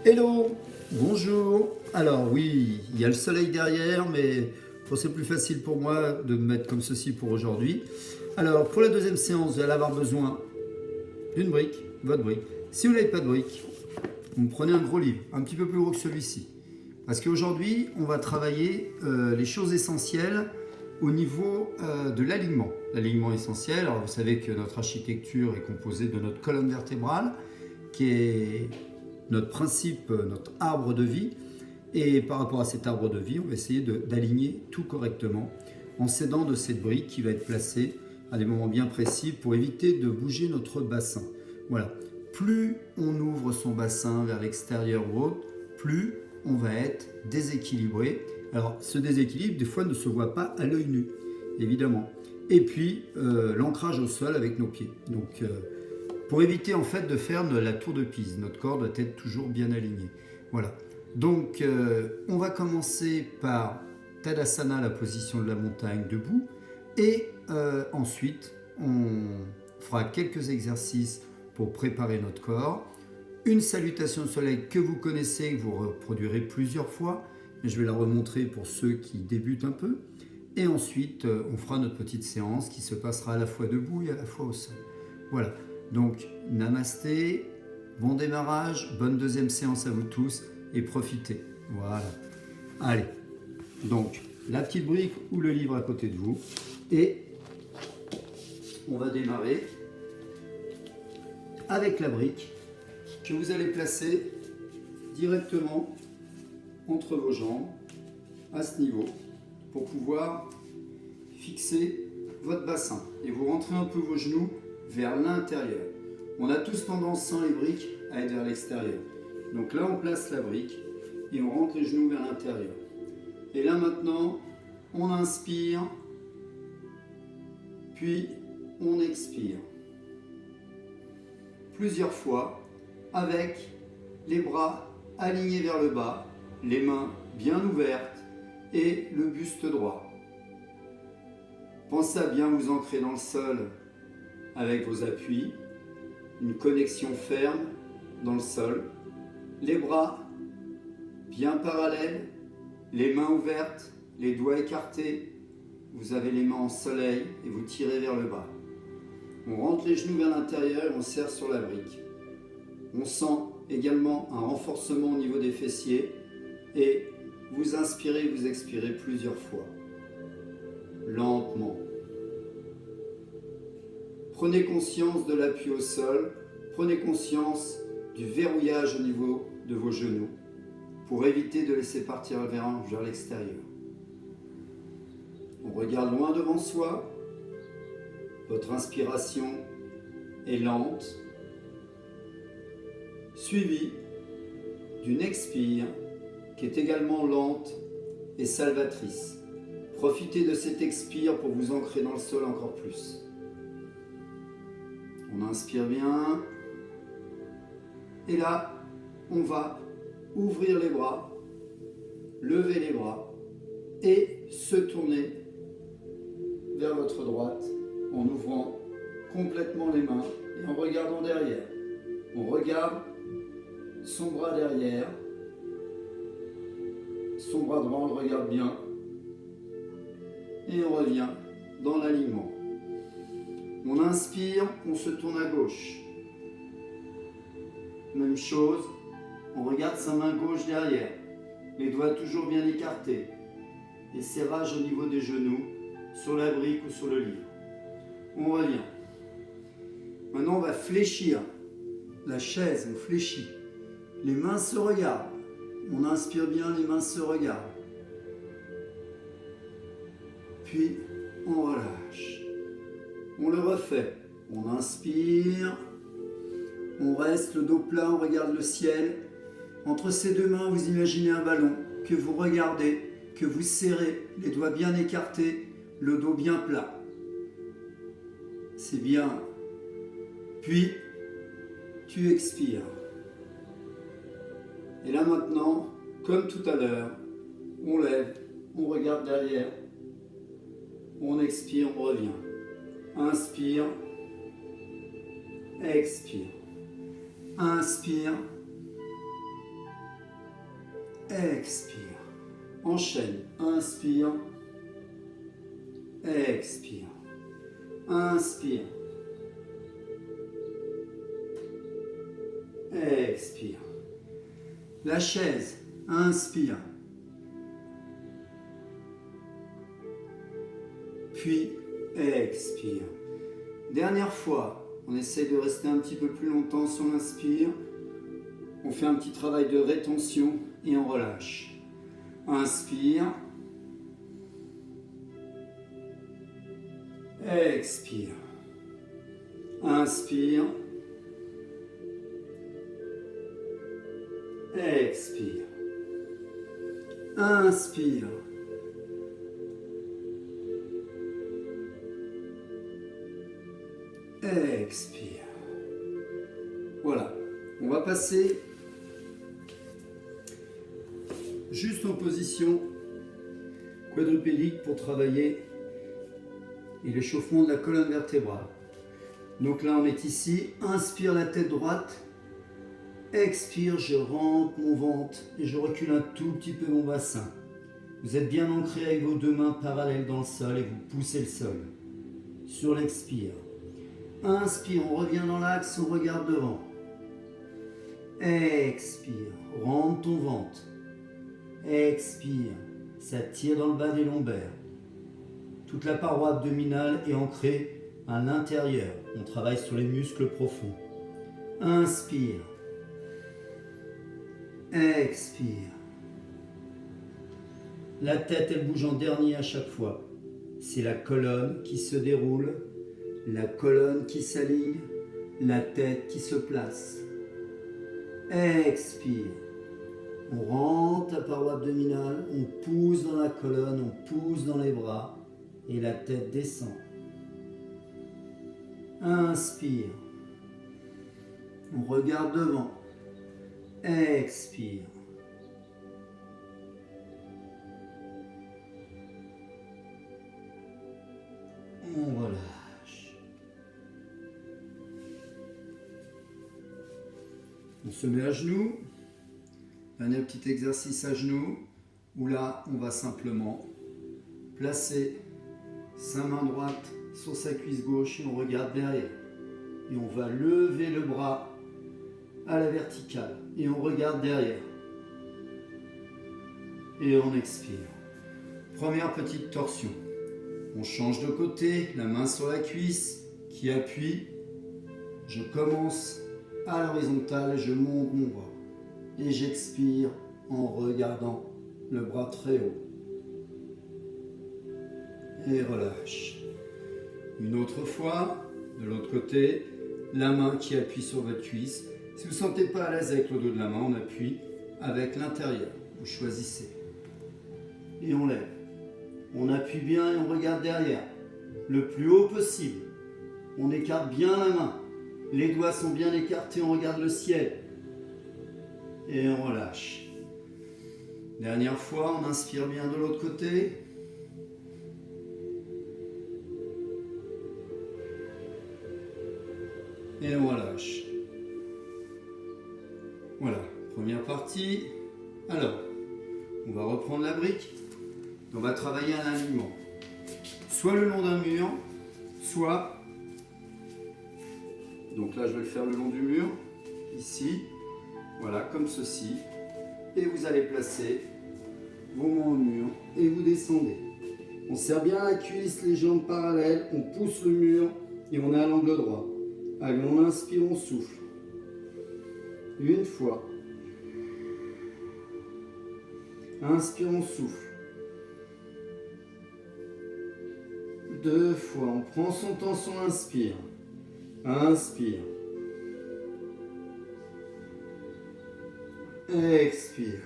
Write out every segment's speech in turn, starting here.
Hello, bonjour. Alors oui, il y a le soleil derrière, mais bon, c'est plus facile pour moi de me mettre comme ceci pour aujourd'hui. Alors pour la deuxième séance, vous allez avoir besoin d'une brique, votre brique. Si vous n'avez pas de brique, vous prenez un gros livre, un petit peu plus gros que celui-ci. Parce qu'aujourd'hui, on va travailler les choses essentielles au niveau de l'alignement. L'alignement essentiel, alors vous savez que notre architecture est composée de notre colonne vertébrale, qui est notre principe, notre arbre de vie. Et par rapport à cet arbre de vie, on va essayer d'aligner tout correctement en s'aidant de cette brique qui va être placée à des moments bien précis pour éviter de bouger notre bassin. Voilà. Plus on ouvre son bassin vers l'extérieur ou autre, plus on va être déséquilibré. Alors ce déséquilibre, des fois, ne se voit pas à l'œil nu, évidemment. Et puis l'ancrage au sol avec nos pieds. Donc pour éviter en fait de faire de la tour de Pise, notre corps doit être toujours bien aligné. Voilà. Donc on va commencer par Tadasana, la position de la montagne debout, et ensuite on fera quelques exercices pour préparer notre corps. Une salutation au soleil que vous connaissez, que vous reproduirez plusieurs fois, mais je vais la remontrer pour ceux qui débutent un peu. Et ensuite, on fera notre petite séance qui se passera à la fois debout et à la fois au sol. Voilà. Donc, namasté, bon démarrage, bonne deuxième séance à vous tous et profitez. Voilà. Allez. Donc, la petite brique ou le livre à côté de vous. Et on va démarrer avec la brique que vous allez placer directement entre vos jambes à ce niveau pour pouvoir fixer votre bassin et vous rentrez un peu vos genoux vers l'intérieur. On a tous tendance sans les briques à être vers l'extérieur. Donc là on place la brique et on rentre les genoux vers l'intérieur. Et là maintenant on inspire puis on expire. Plusieurs fois avec les bras alignés vers le bas, les mains bien ouvertes et le buste droit. Pensez à bien vous ancrer dans le sol avec vos appuis, une connexion ferme dans le sol, les bras bien parallèles, les mains ouvertes, les doigts écartés, vous avez les mains en soleil et vous tirez vers le bas. On rentre les genoux vers l'intérieur et on serre sur la brique. On sent également un renforcement au niveau des fessiers et vous inspirez, vous expirez plusieurs fois, lentement. Prenez conscience de l'appui au sol, prenez conscience du verrouillage au niveau de vos genoux pour éviter de laisser partir le vers l'extérieur. On regarde loin devant soi, votre inspiration est lente, suivie d'une expire qui est également lente et salvatrice. Profitez de cette expire pour vous ancrer dans le sol encore plus. On inspire bien. Et là, on va ouvrir les bras, lever les bras et se tourner vers votre droite en ouvrant complètement les mains et en regardant derrière. On regarde son bras derrière, son bras droit, on le regarde bien et on revient dans l'alignement. On inspire, on se tourne à gauche. Même chose, on regarde sa main gauche derrière, les doigts toujours bien écartés et serrage au niveau des genoux, sur la brique ou sur le livre. On revient. Maintenant, on va fléchir la chaise, on fléchit. Les mains se regardent. On inspire bien, les mains se regardent. Puis, on relâche. On le refait. On inspire. On reste le dos plat, on regarde le ciel. Entre ces deux mains, vous imaginez un ballon que vous regardez, que vous serrez, les doigts bien écartés, le dos bien plat. C'est bien. Puis, tu expires. Et là maintenant, comme tout à l'heure, on lève, on regarde derrière, on expire, on revient. Inspire, expire. Inspire, expire. Enchaîne, inspire, expire, inspire, expire. La chaise, inspire, puis expire. Dernière fois, on essaie de rester un petit peu plus longtemps sur l'inspire. On fait un petit travail de rétention et on relâche. Inspire. Expire. Inspire. Expire. Inspire. Expire. Voilà. On va passer juste en position quadrupédique pour travailler et l'échauffement de la colonne vertébrale. Donc là, on est ici. Inspire la tête droite. Expire, je rentre mon ventre et je recule un tout petit peu mon bassin. Vous êtes bien ancré avec vos deux mains parallèles dans le sol et vous poussez le sol. Sur l'expire. Inspire, on revient dans l'axe, on regarde devant. Expire, rentre ton ventre. Expire, ça tire dans le bas des lombaires. Toute la paroi abdominale est ancrée à l'intérieur. On travaille sur les muscles profonds. Inspire. Expire. La tête, elle bouge en dernier à chaque fois. C'est la colonne qui se déroule, la colonne qui s'aligne, la tête qui se place. Expire. On rentre la paroi abdominale, on pousse dans la colonne, on pousse dans les bras et la tête descend. Inspire. On regarde devant. Expire. On relâche. On se met à genoux. Dernier petit exercice à genoux, où là, on va simplement placer sa main droite sur sa cuisse gauche et on regarde derrière. Et on va lever le bras à la verticale et on regarde derrière. Et on expire. Première petite torsion. On change de côté, la main sur la cuisse qui appuie. Je commence à l'horizontale, je monte mon bras. Et j'expire en regardant le bras très haut. Et relâche. Une autre fois, de l'autre côté, la main qui appuie sur votre cuisse. Si vous ne sentez pas à l'aise avec le dos de la main, on appuie avec l'intérieur. Vous choisissez. Et on lève. On appuie bien et on regarde derrière. Le plus haut possible. On écarte bien la main. Les doigts sont bien écartés, on regarde le ciel. Et on relâche. Dernière fois, on inspire bien de l'autre côté. Et on relâche. Voilà, première partie. Alors, on va reprendre la brique. On va travailler un alignement. Soit le long d'un mur, soit... Donc là, je vais le faire le long du mur. Ici. Voilà, comme ceci. Et vous allez placer vos mains au mur et vous descendez. On serre bien la cuisse, les jambes parallèles. On pousse le mur et on est à l'angle droit. Allez, on inspire, on souffle. Une fois. Inspire, on souffle. Deux fois. On prend son temps sur l'inspire. Inspire. Expire.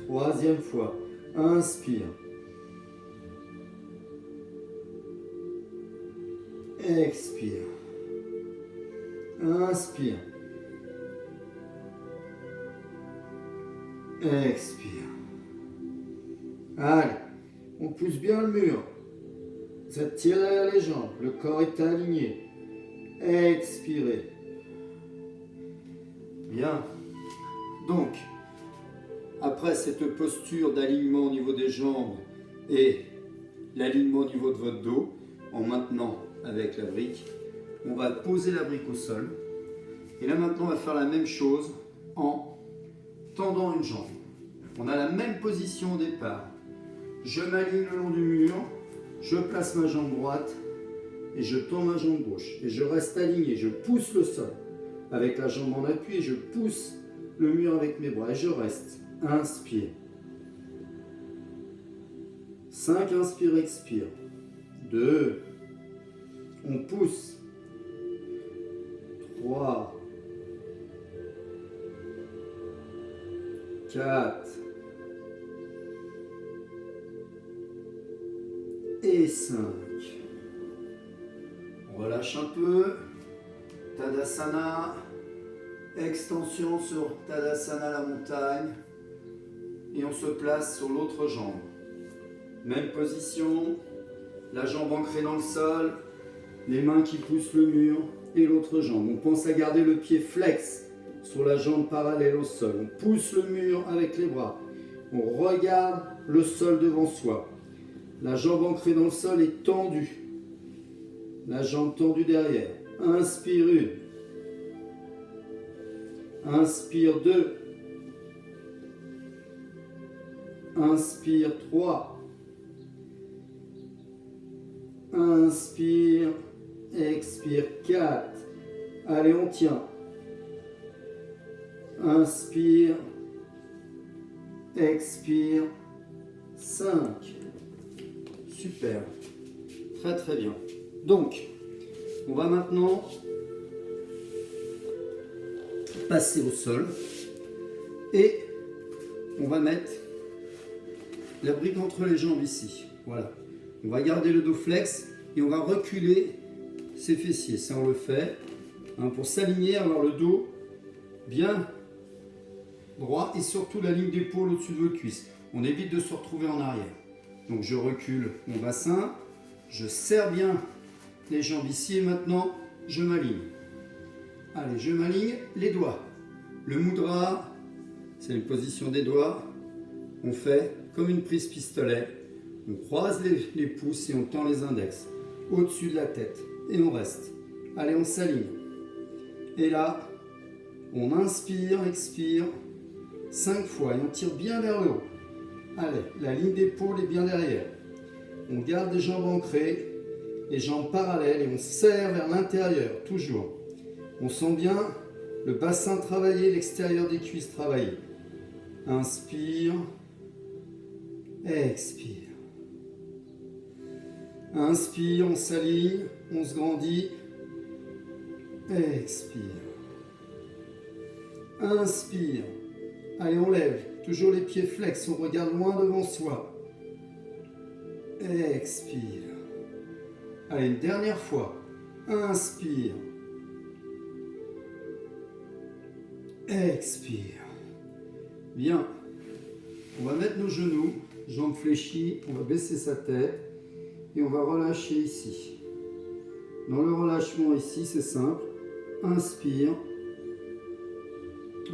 Troisième fois. Inspire. Expire. Inspire. Expire. Allez, on pousse bien le mur. Vous tirez derrière les jambes. Le corps est aligné. Expirez. Bien. Donc, Après cette posture d'alignement au niveau des jambes et l'alignement au niveau de votre dos, en maintenant avec la brique, on va poser la brique au sol. Et là maintenant, on va faire la même chose en tendant une jambe. On a la même position au départ. Je m'aligne le long du mur, je place ma jambe droite et je tends ma jambe gauche. Et je reste aligné, je pousse le sol avec la jambe en appui et je pousse le mur avec mes bras et je reste. Inspire. 5, inspire, expire. 2. On pousse. 3. 4. Et 5. On relâche un peu. Tadasana. Extension sur Tadasana la montagne. Et on se place sur l'autre jambe. Même position. La jambe ancrée dans le sol. Les mains qui poussent le mur. Et l'autre jambe. On pense à garder le pied flex sur la jambe parallèle au sol. On pousse le mur avec les bras. On regarde le sol devant soi. La jambe ancrée dans le sol est tendue. La jambe tendue derrière. Inspire 1. Inspire 2. Inspire 3. Inspire. Expire 4. Allez, on tient. Inspire. Expire. 5. Super. Très très bien. Donc, on va maintenant passer au sol et on va mettre la brique entre les jambes ici. Voilà. On va garder le dos flex et on va reculer ses fessiers. Ça, on le fait pour s'aligner, avoir le dos bien droit et surtout la ligne d'épaule au-dessus de vos cuisses. On évite de se retrouver en arrière. Donc je recule mon bassin, je serre bien les jambes ici et maintenant je m'aligne. Allez, je m'aligne, les doigts. Le mudra, c'est une position des doigts. On fait comme une prise pistolet. On croise les pouces et on tend les index au-dessus de la tête. Et on reste. Allez, on s'aligne. Et là, on inspire, expire 5 fois et on tire bien vers le haut. Allez, la ligne d'épaule est bien derrière. On garde les jambes ancrées, les jambes parallèles et on serre vers l'intérieur, toujours. On sent bien le bassin travaillé, l'extérieur des cuisses travaillé. Inspire, expire. Inspire, on s'aligne, on se grandit. Expire. Inspire. Allez, on lève. Toujours les pieds flex, on regarde loin devant soi. Expire. Allez, une dernière fois. Inspire. Expire. Bien. On va mettre nos genoux, jambes fléchies, on va baisser sa tête et on va relâcher ici. Dans le relâchement ici, c'est simple. Inspire.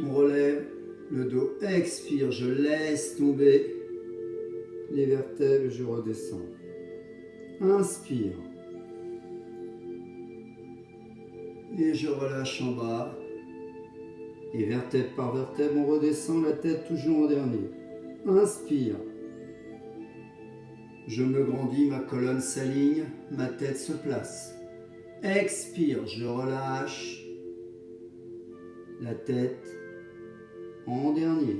On relève le dos. Expire. Je laisse tomber les vertèbres et je redescends. Inspire. Et je relâche en bas. Et vertèbre par vertèbre, on redescend la tête toujours en dernier. Inspire. Je me grandis, ma colonne s'aligne, ma tête se place. Expire, je relâche la tête en dernier.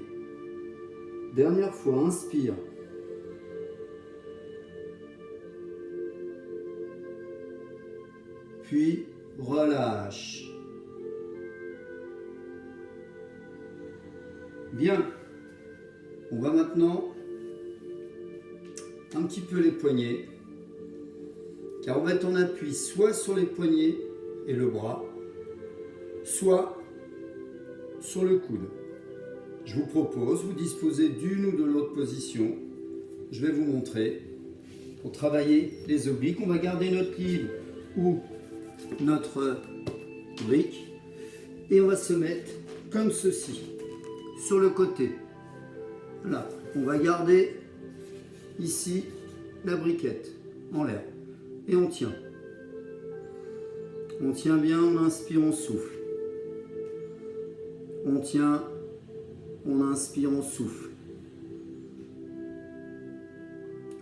Dernière fois, inspire. Puis relâche. Bien. On va maintenant un petit peu les poignets, car on va être en appui soit sur les poignets et le bras, soit sur le coude. Je vous propose, vous disposez d'une ou de l'autre position. Je vais vous montrer. Pour travailler les obliques, on va garder notre livre ou notre brique et on va se mettre comme ceci, sur le côté. Là, on va garder ici la briquette en l'air. Et on tient. On tient bien, on inspire, on souffle. On tient, on inspire, on souffle.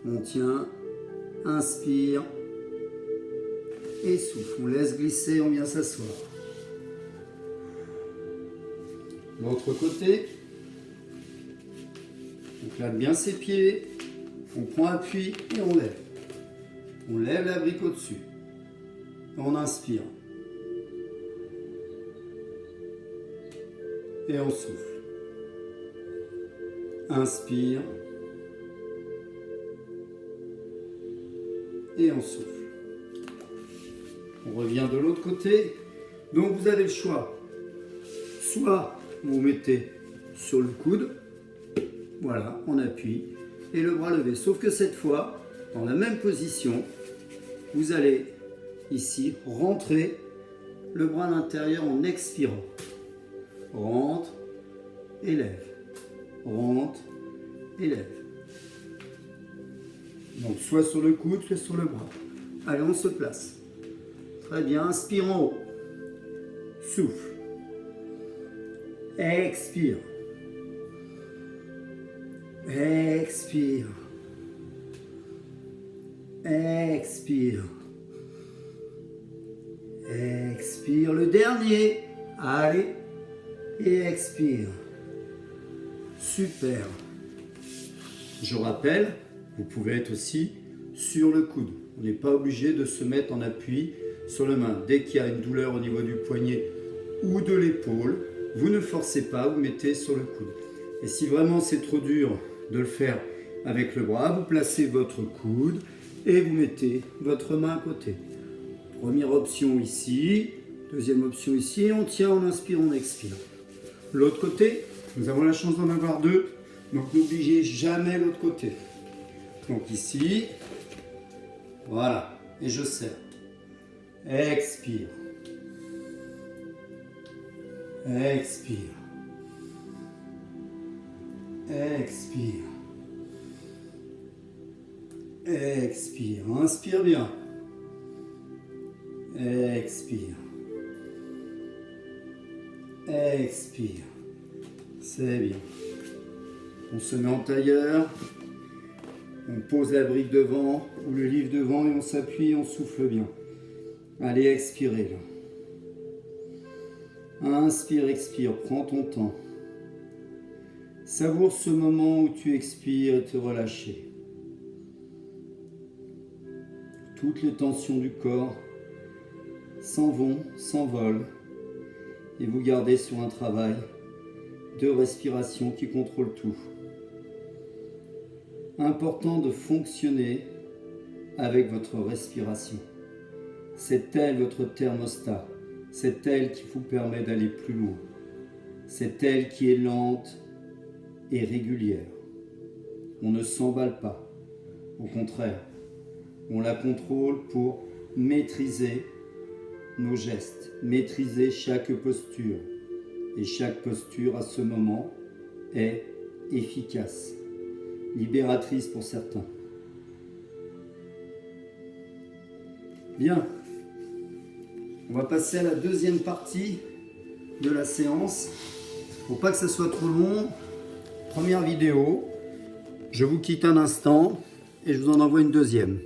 On tient, inspire et souffle. On laisse glisser, on vient s'asseoir. L'autre côté. On claque bien ses pieds. On prend appui et on lève. On lève la brique au-dessus. On inspire. Et on souffle. Inspire. Et on souffle. On revient de l'autre côté. Donc vous avez le choix. Soit vous mettez sur le coude. Voilà, on appuie. Et le bras levé. Sauf que cette fois, dans la même position, vous allez ici rentrer le bras à l'intérieur en expirant. Rentre et lève. Rentre et lève. Donc soit sur le coude, soit sur le bras. Allez, on se place. Très bien, inspire en haut. Souffle. Expire. Expire. Expire. Expire. Le dernier. Allez. Et expire. Super. Je rappelle, vous pouvez être aussi sur le coude. On n'est pas obligé de se mettre en appui sur la main. Dès qu'il y a une douleur au niveau du poignet ou de l'épaule, vous ne forcez pas, vous mettez sur le coude. Et si vraiment c'est trop dur de le faire avec le bras, vous placez votre coude et vous mettez votre main à côté. Première option ici, deuxième option ici, on tient, on inspire, on expire. L'autre côté, nous avons la chance d'en avoir deux, donc n'oubliez jamais l'autre côté. Donc ici, voilà, et je serre. Expire. Expire. Expire. Expire. Inspire bien. Expire. Expire. C'est bien. On se met en tailleur. On pose la brique devant ou le livre devant et on s'appuie et on souffle bien. Allez, expirez là. Inspire, expire. Prends ton temps. Savoure ce moment où tu expires et te relâcher. Toutes les tensions du corps s'en vont, s'envolent et vous gardez sur un travail de respiration qui contrôle tout. Important de fonctionner avec votre respiration. C'est elle votre thermostat. C'est elle qui vous permet d'aller plus loin. C'est elle qui est lente et régulière. On ne s'emballe pas. Au contraire, on la contrôle pour maîtriser nos gestes, maîtriser chaque posture. Et chaque posture à ce moment est efficace, libératrice pour certains. Bien, on va passer à la deuxième partie de la séance. Pour pas que ça soit trop long, première vidéo, je vous quitte un instant et je vous en envoie une deuxième.